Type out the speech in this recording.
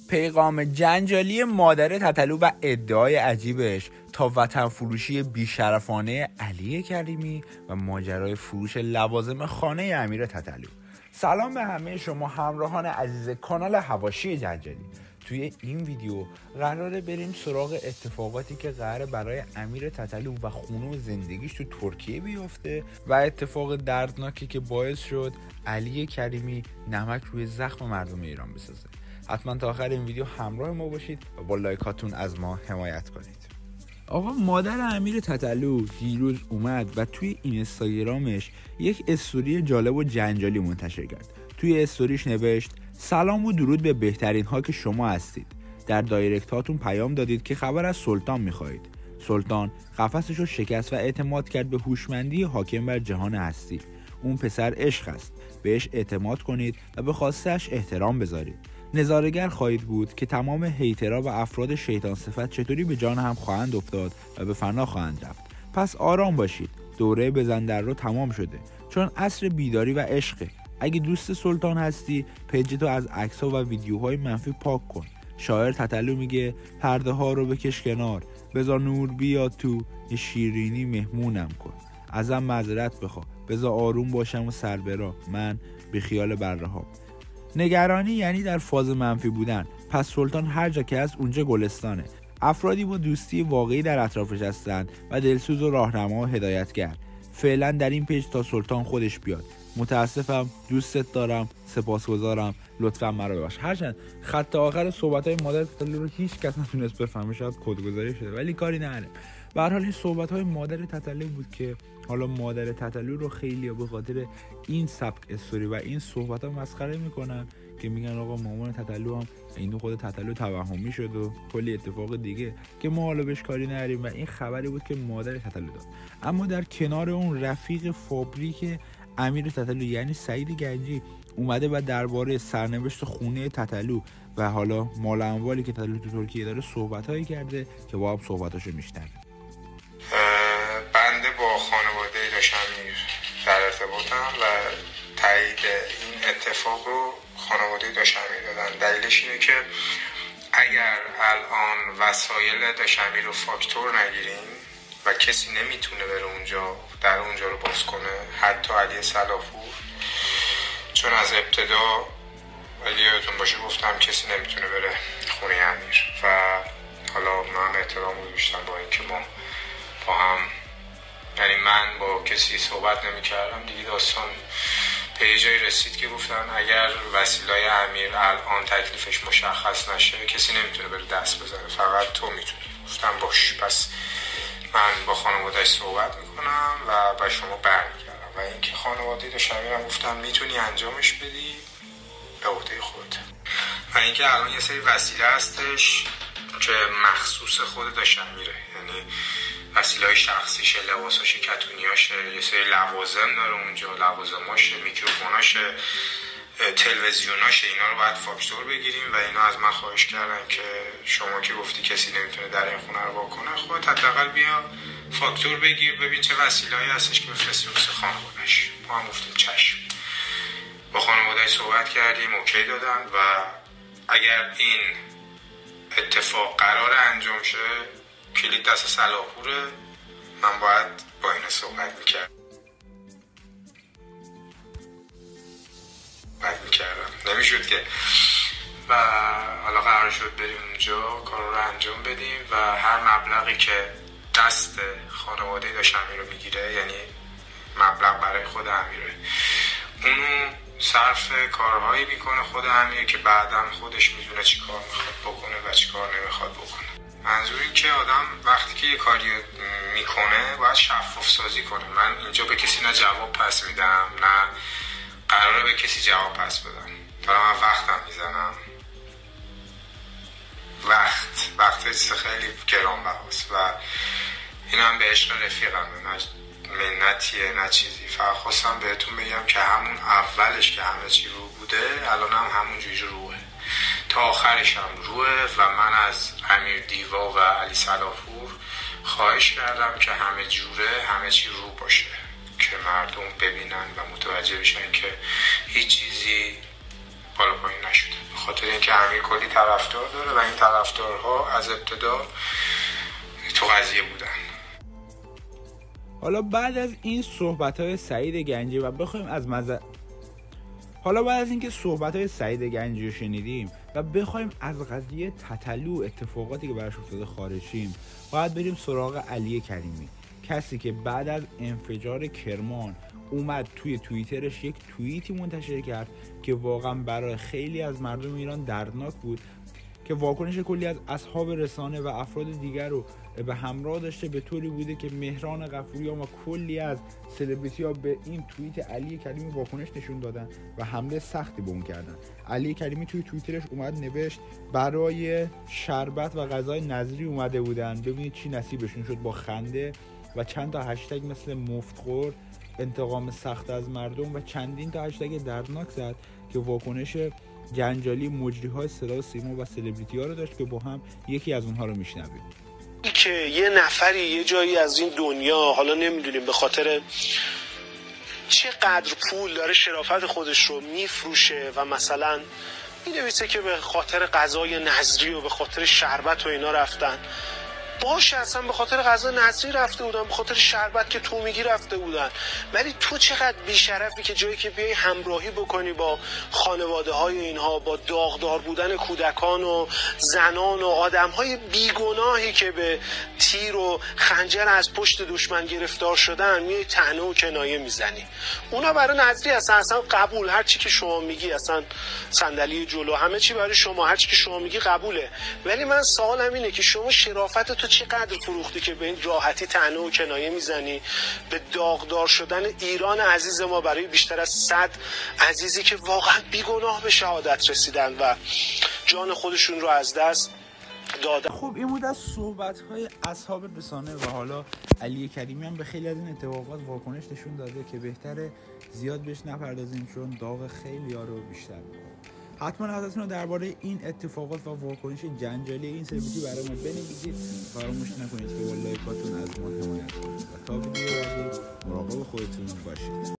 پیغام جنجالی مادر تتلو و ادعای عجیبش تا وطن فروشی بیشرفانه علی کریمی و ماجرای فروش لوازم خانه امیر تتلو. سلام به همه شما همراهان عزیز کانال حواشی جنجالی. توی این ویدیو قراره بریم سراغ اتفاقاتی که قراره برای امیر تتلو و خونه و زندگیش تو ترکیه بیفته و اتفاق دردناکی که باعث شد علی کریمی نمک روی زخم مردم ایران بسازه. حتما تا آخر این ویدیو همراه ما باشید و با لایکاتون از ما حمایت کنید. آقا مادر امیر تتلو دیروز اومد و توی اینستاگرامش یک استوری جالب و جنجالی منتشر کرد. توی استوریش نوشت: سلام و درود به بهترین ها که شما هستید. در دایرکت هاتون پیام دادید که خبر از سلطان میخواهید. سلطان قفسش رو شکست و اعتماد کرد به هوشمندی حاکم بر جهان هستی. اون پسر عشق است. بهش اعتماد کنید و به خواستش احترام بذارید. نظاره‌گر خواهید بود که تمام هیترها و افراد شیطان صفت چطوری به جان هم خواهند افتاد و به فنا خواهند رفت. پس آرام باشید. دوره بزندر رو تمام شده، چون عصر بیداری و عشقه. اگه دوست سلطان هستی، پیجتو از عکس‌ها و ویدیوهای منفی پاک کن. شاعر تتلو میگه پرده ها رو بکش کنار، بذار نور بیاد تو، یه شیرینی مهمونم کن. ازم معذرت بخوا، بذار آروم باشم و سر برا، من به خیال بره ها. نگرانی یعنی در فاز منفی بودن. پس سلطان هر جا که هست اونجا گلستانه. افرادی با دوستی واقعی در اطرافش هستند و دلسوز و راهنما و هدایتگر. فعلا در این پیج تا سلطان خودش بیاد. متاسفم، دوستت دارم، سپاسگزارم، لطفا مرا ببخش. هرچند خط آخر صحبت‌های مادر تتلو رو هیچ کس نتونست بفهمه، شاید کدگذاری شده، ولی کاری نداره. به هر حال این صحبت‌های مادر تتلو بود که حالا مادر تتلو رو خیلی به خاطر این سبک استوری و این صحبت‌ها مسخره میکنن که میگن آقا مامان تتلو هم این خود تتلو توهمی شد و کلی اتفاق دیگه که ما حالا بهش کاری نداریم و این خبری بود که مادر تتلو داد. اما در کنار اون رفیق فابریک امیر تتلو یعنی سعید گنجی اومده و درباره سرنوشت خونه تتلو و حالا مال اموالی که تتلو تو ترکیه داره صحبت‌هایی کرده که با هم صحبتاشو میشنویم. بنده با خانواده داشمیر در ارتباطم و تایید این اتفاق رو خانواده داشمیر دادن. دلیلش اینه که اگر الان وسایل داشمیر رو فاکتور نگیریم و کسی نمیتونه بره اونجا در اونجا رو باز کنه، حتی علی صلاح‌پور، چون از ابتدا ولی یادتون باشه گفتم کسی نمیتونه بره خونه امیر و حالا من احترام گذاشتم با اینکه ما با هم، یعنی من با کسی صحبت نمی کردم دیگه. داستان به یه جایی رسید که گفتن اگر وسیله‌ی امیر الان تکلیفش مشخص نشه کسی نمیتونه بره دست بزنه، فقط تو میتونی. گفتم باش، پس من با خانواده‌اش صحبت میکنم و به شما برمیگردم. و اینکه خانواده داشمیرم گفتم میتونی انجامش بدی، به عهده خودت. و اینکه الان یه سری وسیله هستش که مخصوص خود داشمیره، یعنی وسیله‌های شخصیشه، لباساشه، کتونیاشه، یه سری لوازم داره اونجا، لوازماشه، میکروفوناشه، تلویزیوناشه. اینا رو باید فاکتور بگیریم و اینا از من خواهش کردن که شما که گفتی کسی نمیتونه در این خونه رو واکنه، خودت حداقل بیا فاکتور بگیر ببین چه وسیله‌ای هستش که بفرستی واسه خانواده‌اش. ما هم گفتیم چشم. با خانواده‌اش صحبت کردیم، اوکی دادن و اگر این اتفاق قرار انجام شه کلید دست صلاح‌پوره، من باید با اینا صحبت میکردم. نمیشد که و حالا قرار شد بریم اونجا کار رو انجام بدیم و هر مبلغی که دست خانواده داشمیر رو میگیره، یعنی مبلغ برای خود امیره، اونو صرف کارهایی میکنه خود امیر که بعداً خودش میدونه چی کار میخواد بکنه و چی کار نمیخواد بکنه. منظور این که آدم وقتی که یه کاری میکنه باید شفاف سازی کنه. من اینجا به کسی نه جواب پس میدم نه قراره به کسی جواب پس بدم. دارم من وقتم میزنم. وقت چیز خیلی گرانبهاست و اینم به عشق رفیقم، نه منتیه نه چیزی. فقط خواستم بهتون بگم که همون اولش که همه چی رو بوده الان هم همون جوری روه، تا آخرش هم روه و من از امیر دیوا و علی صلاح‌پور خواهش کردم که همه جوره همه چی رو باشه که مردم ببینن و متوجه بشن که هیچ چیزی بالا پایین نشده، به خاطر اینکه امیر کلی طرفدار داره و این طرفدارها از ابتدا تو قضیه بودن. حالا بعد از این صحبت‌های سعید گنجی و بخوایم از اینکه صحبت‌های سعید گنجی رو شنیدیم و بخوایم از قضیه تتلو اتفاقاتی که براش افتاده خارج شیم، باید بریم سراغ علی کریمی، کسی که بعد از انفجار کرمان اومد توی توییترش یک توییتی منتشر کرد که واقعا برای خیلی از مردم ایران دردناک بود، که واکنش کلی از اصحاب رسانه و افراد دیگر رو به همراه داشته، به طوری بوده که مهران قفوریان و کلی از سلبریتی ها به این توییت علی کریمی واکنش نشون دادن و حمله سختی به اون کردن. علی کریمی توی توییترش اومد نوشت برای شربت و غذای نظری اومده بودن، ببینید چی نصیبشون شد، با خنده و چند تا هشتگ مثل مفتخور، انتقام سخت از مردم و چندین تا هشتگ دردناک زد که واکنش جنجالی مجری‌های صدا و سیما و سلبریتی ها رو داشت که با هم یکی از اونها رو میشنویم. که یه نفری یه جایی از این دنیا، حالا نمیدونیم به خاطر چقدر پول داره، شرافت خودش رو میفروشه و مثلا مینویسه که به خاطر غذای نظری و به خاطر شربت و اینا رفتن. باشه، اصلا به خاطر غذا نظری رفته بودن، به خاطر شربت که تو میگی رفته بودن، ولی تو چقدر بیشرفی که جایی که بیای همراهی بکنی با خانواده های اینها، با داغدار بودن کودکان و زنان و آدم های بیگناهی که به تیر و خنجر از پشت دشمن گرفتار شدن، میای طعنه و کنایه میزنی. اونا برای نظری اصلا قبول، هر چی که شما میگی، اصلا صندلی جلو، همه چی برای شما، هر چی که شما میگی قبوله. ولی من سوالم اینه که شما شرافت تو چقدر فروختی که به این راحتی طعنه و کنایه میزنی به داغدار شدن ایران عزیز ما برای بیشتر از 100 عزیزی که واقعا بیگناه به شهادت رسیدن و جان خودشون رو از دست دادن. خب این بود از صحبت‌های اصحاب رسانه و حالا علی کریمی هم به خیلی از این اتفاقات واکنش نشون داده که بهتره زیاد بهش نپردازیم چون داغ خیلی‌ها رو بیشتر می‌کنه. حتما نظرتون رو درباره این اتفاقات و واکنش جنجالی این سلبریتی برای ما بنویسید. فراموش نکنید که با لایکاتون از ما حمایت کنید و تا ویدیو بعدی مراقب خودتون باشید.